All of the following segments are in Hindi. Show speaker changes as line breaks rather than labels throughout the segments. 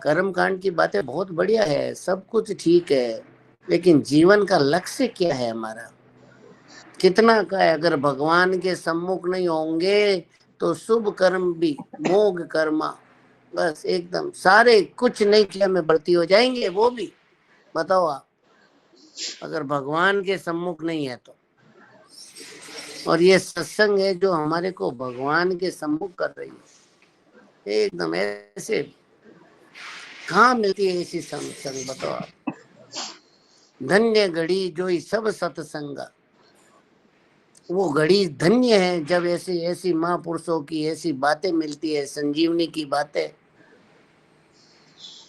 कर्म कांड की बातें बहुत बढ़िया है, सब कुछ ठीक है, लेकिन जीवन का लक्ष्य क्या है हमारा, कितना का है? अगर भगवान के सम्मुख नहीं होंगे तो शुभ कर्म भी मोघ कर्मा, बस एकदम सारे कुछ नहीं किया में भर्ती हो जाएंगे वो भी। बताओ आप, अगर भगवान के सम्मुख नहीं है तो। और ये सत्संग है जो हमारे को भगवान के सम्मुख कर रही है, एकदम ऐसे कहाँ मिलती है ऐसी संग, बताओ आप। धन्य घड़ी जो सब सत्संग, वो घड़ी धन्य है जब ऐसी ऐसी महापुरुषों की ऐसी बातें मिलती है, संजीवनी की बातें।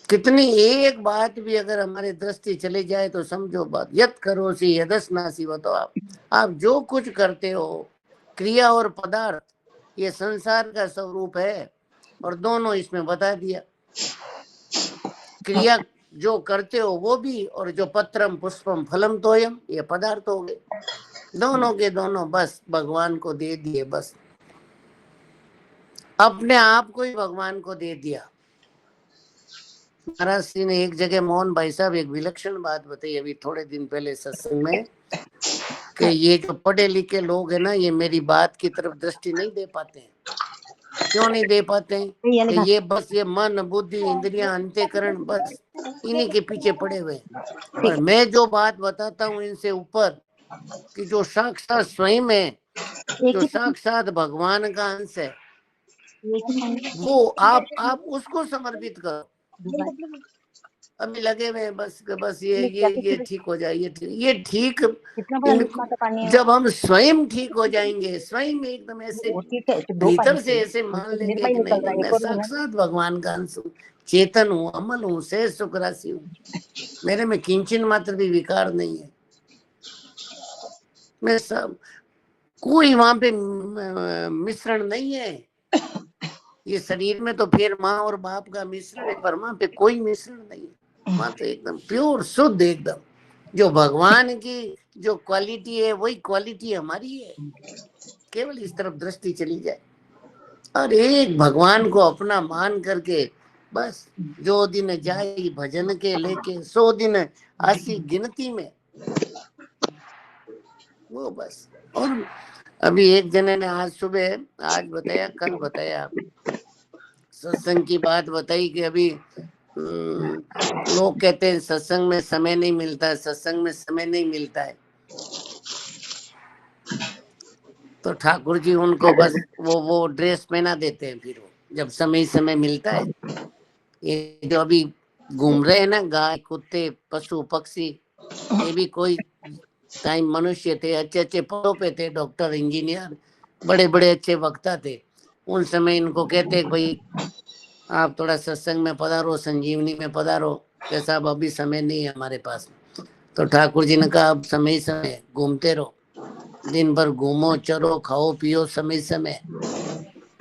कितनी एक बात भी अगर हमारे दृष्टि चले जाए तो समझो बात यत करो सी यदस्नासी। बताओ आप जो कुछ करते हो, क्रिया और पदार्थ, ये संसार का स्वरूप है, और दोनों इसमें बता दिया। क्रिया जो करते हो वो भी, और जो पत्रम पुष्पम फलम तोयम, ये पदार्थ हो गए, दोनों के दोनों बस भगवान को दे दिए, बस अपने आप को ही भगवान को दे दिया। महाराज जी ने एक जगह, मोहन भाई साहब, एक विलक्षण बात बताई अभी थोड़े दिन पहले सत्संग में, कि ये जो पढ़े लिखे लोग है ना, ये मेरी बात की तरफ दृष्टि नहीं दे पाते हैं। क्यों नहीं दे पाते हैं? कि ये बस ये मन बुद्धि इंद्रियां अंतःकरण बस इन्हीं के पीछे पड़े हुए। और मैं जो बात बताता हूँ इनसे ऊपर, कि जो साक्षात स्वयं है, जो साक्षात भगवान का अंश है, वो आप उसको समर्पित करो। अभी लगे हुए बस ये ठीक हो जाए, ये ठीक जब हम स्वयं ठीक हो जाएंगे, स्वयं एकदम ऐसे भीतर से ऐसे मान लेंगे कि नहीं नहीं, मैं साक्षात भगवान का अंश हूँ, चेतन हूँ, अमल हूँ, सहज सुख राशि हूँ, मेरे में किंचन मात्र भी विकार नहीं है, मैं सब कोई वहां पे मिश्रण नहीं है। ये शरीर में तो फिर माँ और बाप का मिश्रण है, पर वहां पे कोई मिश्रण नहीं है, वहां तो एकदम प्योर शुद्ध, एकदम जो भगवान की जो क्वालिटी है वही क्वालिटी हमारी है। केवल इस तरफ दृष्टि चली जाए और एक भगवान को अपना मान करके, बस जो दिन जाए भजन के लेके 100 दिन आसी गिनती में, वो बस। और अभी एक जने ने आज सुबह, आज बताया कल बताया, सत्संग की बात बताई कि अभी लोग कहते हैं सत्संग में समय नहीं मिलता है, सत्संग में समय नहीं मिलता है। तो ठाकुर जी उनको बस वो ड्रेस पहना देते हैं, फिर वो जब समय मिलता है। ये जो अभी घूम रहे हैं ना, गाय कुत्ते पशु पक्षी, ये भी कोई टाइम मनुष्य थे, अच्छे अच्छे पदों पे थे, डॉक्टर इंजीनियर, बड़े बड़े अच्छे वक्ता थे। उन समय इनको कहते भाई आप थोड़ा सत्संग में पधारो, संजीवनी में पधारो, कि साहब अभी समय नहीं है हमारे पास। तो ठाकुर जी ने कहा अब समय समय घूमते रहो, दिन भर घूमो चलो खाओ पियो समय समय।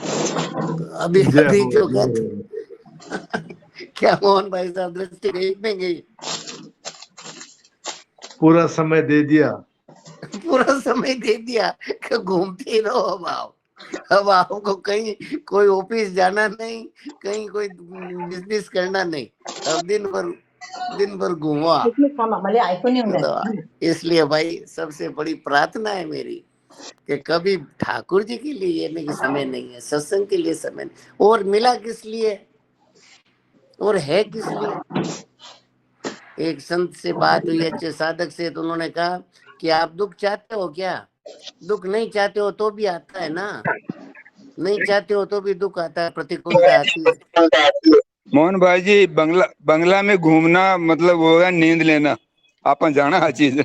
तो अभी अभी जो कहते क्या मोहन भाई साहब, दृष्टि गई नहीं गई?
पूरा समय दे दिया,
पूरा समय दे दिया कि घूमते रहो। अब आपको कहीं कोई ऑफिस जाना नहीं, कहीं कोई बिजनेस करना नहीं, अब दिन भर घूमो। तो इसलिए भाई सबसे बड़ी प्रार्थना है मेरी कि कभी ठाकुर जी के लिए ये नहीं कि समय नहीं है, सत्संग के लिए समय नहीं, और मिला किस लिए और है किस लिए। एक संत से बात हुई, अच्छे साधक से, तो उन्होंने कहा कि आप दुख चाहते हो क्या? दुख नहीं चाहते हो तो भी आता है ना, नहीं चाहते हो तो भी दुख आता है, प्रतिकूलता आती है।
मोहन भाई जी, बंगला में घूमना मतलब वो है नींद लेना, आपन जाना हर चीज।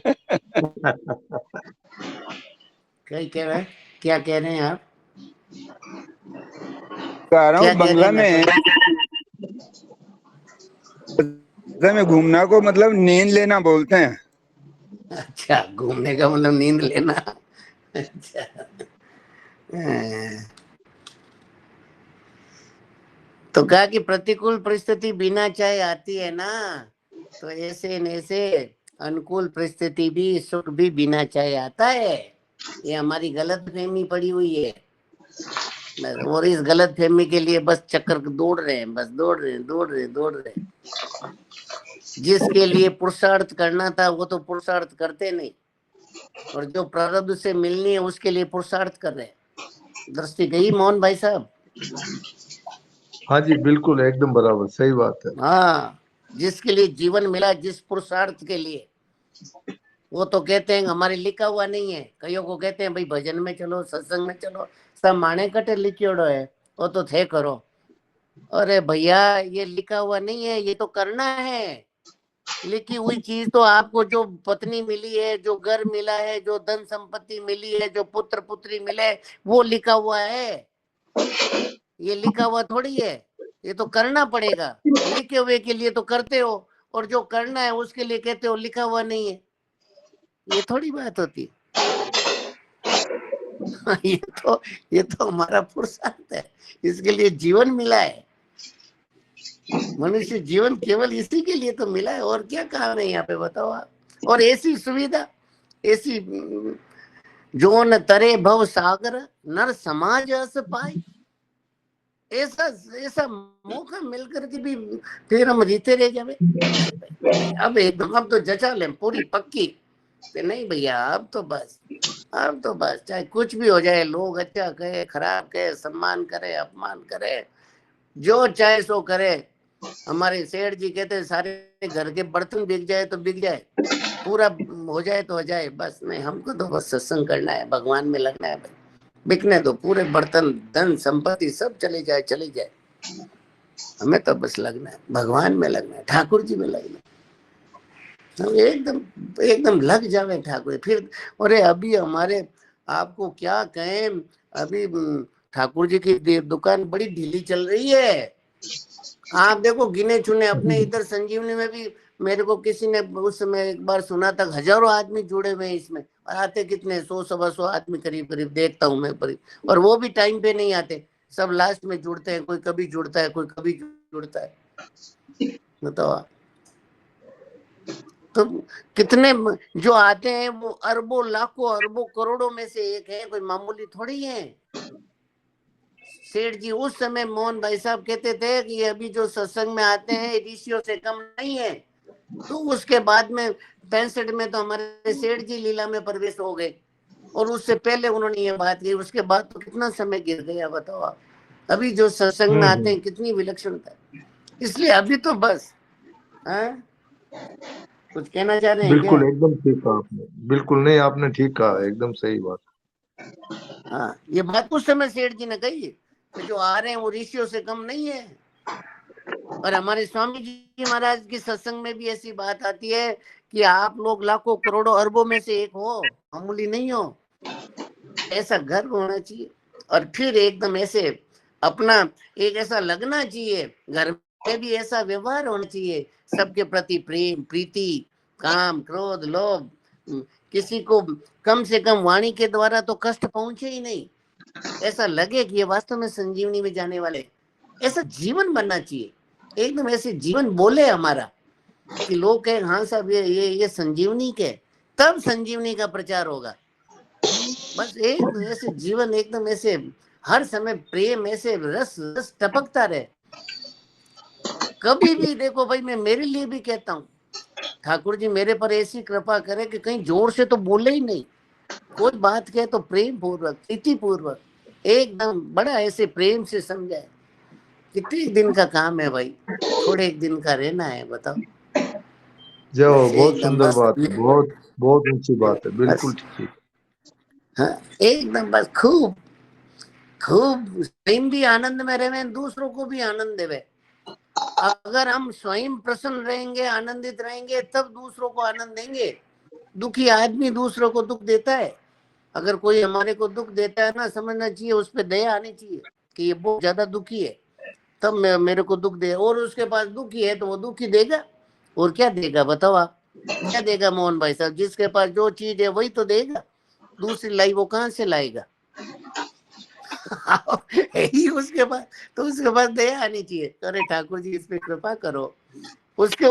क्या कह रहे हैं आप?
कह रहा हूँ बंगला में घूमना को मतलब नींद लेना बोलते हैं।
अच्छा, घूमने का मतलब नींद लेना। अच्छा, तो कहा कि प्रतिकूल परिस्थिति बिना चाहे आती है ना, तो ऐसे न ऐसे अनुकूल परिस्थिति भी, सुख भी बिना चाहे आता है। ये हमारी गलत फहमी पड़ी हुई है। बस, और इस गलत फहमी के लिए बस चक्कर दौड़ रहे हैं, बस दौड़ रहे हैं, दौड़ रहे हैं, दौड़ रहे हैं। जिसके लिए पुरुषार्थ करना था वो तो पुरुषार्थ करते नहीं, और जो प्रारब्ध से मिलनी है उसके लिए पुरुषार्थ कर रहे हैं। दृष्टि गई मोहन भाई साहब?
हाँ जी, बिल्कुल एकदम बराबर, सही बात है।
हाँ, जिसके लिए जीवन मिला, जिस पुरुषार्थ के लिए, वो तो कहते हैं हमारे लिखा हुआ नहीं है। कईयों को कहते हैं भाई भजन में चलो, सत्संग में चलो, सब माने कटे लिखियोड़ो है, वो तो थे करो। अरे भैया, ये लिखा हुआ नहीं है, ये तो करना है। लिखी हुई चीज तो आपको जो पत्नी मिली है, जो घर मिला है, जो धन संपत्ति मिली है, जो पुत्र पुत्री मिले, वो लिखा हुआ है। ये लिखा हुआ थोड़ी है, ये तो करना पड़ेगा। लिखे हुए के लिए तो करते हो, और जो करना है उसके लिए कहते हो लिखा हुआ नहीं है। ये थोड़ी बात होती। ये तो हमारा पुरुषार्थ है, इसके लिए जीवन मिला है। मनुष्य जीवन केवल इसी के लिए तो मिला है, और क्या काम है यहाँ पे बताओ आप। और ऐसी सुविधा, ऐसी जो न तरे भव सागर नर समाज अस पाई, ऐसा ऐसा मौका मिलकर के भी फिर हम जीते रह जावे। नहीं भाई, अब एकदम अब तो जचा ले पूरी पक्की कि नहीं भैया, अब तो बस चाहे कुछ भी हो जाए, लोग अच्छा कहे खराब कहे, सम्मान करे अपमान करे, जो चाहे सो करे। हमारे सेठ जी कहते हैं सारे घर के बर्तन बिक जाए तो बिक जाए, पूरा हो जाए तो हो जाए, बस नहीं, हमको तो बस सत्संग करना है, भगवान में लगना है भाई। बिकने दो, पूरे बर्तन धन संपत्ति सब चले जाए, चले जाए, हमें तो बस लगना है, भगवान में लगना है, ठाकुर जी में लगना है। हम एकदम एकदम लग जावे ठाकुर फिर। अरे अभी हमारे, आपको क्या कहें, अभी ठाकुर जी की दुकान बड़ी ढीली चल रही है। आप देखो गिने चुने अपने इधर संजीवनी में भी, मेरे को किसी ने उस समय एक बार सुना था, हजारों आदमी जुड़े हुए हैं इसमें, और आते कितने 100-125 आदमी करीब करीब देखता हूँ मैं, और वो भी टाइम पे नहीं आते, सब लास्ट में जुड़ते हैं, कोई कभी जुड़ता है, कोई कभी जुड़ता है, बताओ। तो कितने जो आते हैं वो अरबों लाखों अरबों करोड़ों में से एक है, कोई मामूली थोड़ी है। सेठ जी उस समय मोहन भाई साहब कहते थे कि अभी जो सत्संग में आते हैं ऋषियों से कम नहीं है। तो उसके बाद में 65 में तो हमारे सेठ जी लीला में प्रवेश हो गए, और उससे पहले उन्होंने ये बात की, उसके बाद तो कितना समय गिर गया बताओ आप। अभी जो सत्संग में आते हैं कितनी विलक्षणता, इसलिए अभी तो बस। हाँ, कुछ कहना चाह रहे हैं क्या?
बिल्कुल एकदम ठीक कहा आपने, बिल्कुल नहीं, आपने ठीक कहा, एकदम सही बात।
हाँ, ये बात उस समय सेठ जी ने कही कि जो आ रहे हैं वो ऋषियों से कम नहीं है। और हमारे स्वामी जी महाराज की सत्संग में भी ऐसी बात आती है कि आप लोग लाखों करोड़ों अरबों में से एक हो, मामूली नहीं हो। ऐसा गर्व होना चाहिए, और फिर एकदम ऐसे अपना एक ऐसा लगना चाहिए, घर में भी ऐसा व्यवहार होना चाहिए, सबके प्रति प्रेम प्रीति, काम क्रोध लोभ, किसी को कम से कम वाणी के द्वारा तो कष्ट पहुंचे ही नहीं, ऐसा लगे कि ये वास्तव में संजीवनी में जाने वाले, ऐसा जीवन बनना चाहिए। एकदम ऐसे जीवन बोले हमारा कि लोग कहें हाँ साहब ये संजीवनी के, तब संजीवनी का प्रचार होगा। बस एक ऐसे जीवन एकदम ऐसे हर समय प्रेम ऐसे रस रस टपकता रहे। कभी भी देखो भाई, मैं मेरे लिए भी कहता हूँ, ठाकुर जी मेरे पर ऐसी कृपा करे कि कहीं जोर से तो बोले ही नहीं, कोई बात कहे तो प्रेम पूर्वक प्रीति पूर्वक एकदम बड़ा ऐसे प्रेम से समझाए। कितने दिन का काम है भाई, थोड़े एक दिन का रहना है, बताओ।
जो
बस
बहुत
एकदम
सुंदर
बस,
बात है, बहुत बहुत ऊंची बात है, बिल्कुल
बस
ठीक।
हाँ, एकदम बस खूब खूब स्वयं भी आनंद में रहे, दूसरों को भी आनंद देवे। अगर हम स्वयं प्रसन्न रहेंगे, आनंदित रहेंगे, तब दूसरों को आनंद देंगे। दुखी आदमी दूसरों को दुख देता है। अगर कोई हमारे को दुख देता है ना, समझना चाहिए उस पर दया आनी चाहिए कि ये बहुत ज्यादा दुखी है, तब मेरे को दुख दे, और उसके पास दुखी है तो वो दुखी देगा, और क्या देगा बताओ आप। क्या देगा मोहन भाई साहब, जिसके पास जो चीज है वही तो देगा, दूसरी लाई वो कहाँ से लाएगा। है ही उसके पास, तो उसके पास दया आनी चाहिए, अरे ठाकुर जी इस पे कृपा करो। उसके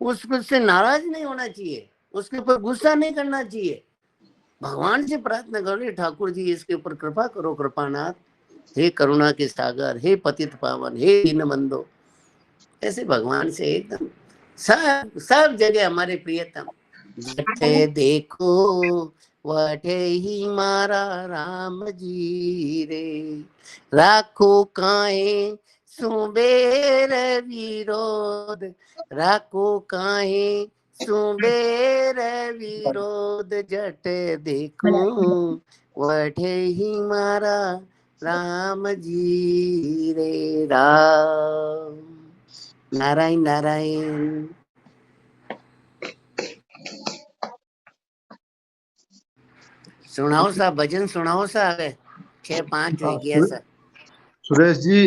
उससे नाराज नहीं होना चाहिए, उसके ऊपर गुस्सा नहीं करना चाहिए, भगवान से प्रार्थना करो ठाकुर जी इसके ऊपर कृपा करो कृपानाथ, हे करुणा के सागर, हे पतित पावन, हे दीनबंधो। ऐसे भगवान से एकदम सब सब जगह हमारे प्रियतम। जठे देखो वठे ही मारा राम जी रे, राखो काहे सुबेर विरोध, राखो काहे सुबेर विरोध, जट देखो वठे ही मारा राम जी रे राम। नारायण नारायण। सुनाओ सा भजन, सुनाओ सा। હવે 6-5
हाँ,
થઈ ગયા सा।
सुरेश जी